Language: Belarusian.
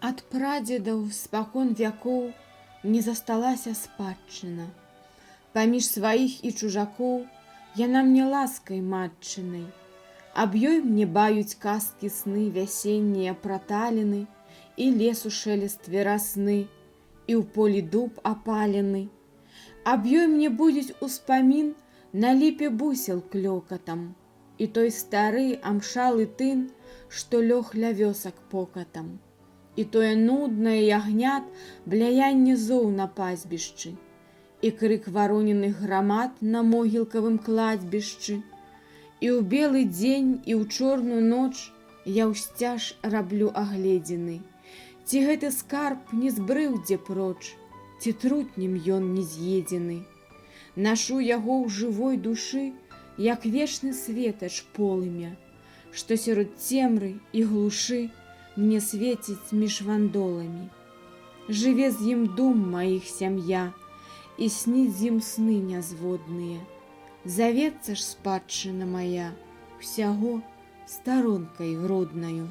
Ад прадзедаў спакон вякоў не засталася спадчына. Паміж сваіх і чужакоў яна мне ласкай матчынай. Аб ёй мне баюць казкі сны вясеннія праталіны, і лесу шелест верасны, і ў полі дуб апалены. Аб ёй мне будзець успамін на ліпе бусел клёкатам, і той стары амшалы тын, што лёг ля вёсак покатам. І тое нуднае ягнят блаянне зоў на пастбішчы, і крык вароненых грамад на могілкавым кладбішчы. І ў белы дзень, і ў чорную ноч я ўсцяж раблю агледзіны. Ці гэты скарб не збрыў дзе проч, ці трутнем ён не з'едзены. Нашу яго ў жывой душы, як вечны светач полымя, што сярод цемры і глушы мне свеціць між вандоламі. Жыве з ім дум маіх сям'я, і сніць з ім сны нязводныя. Завецца ж спадчына мая ўсяго старонкай роднаю.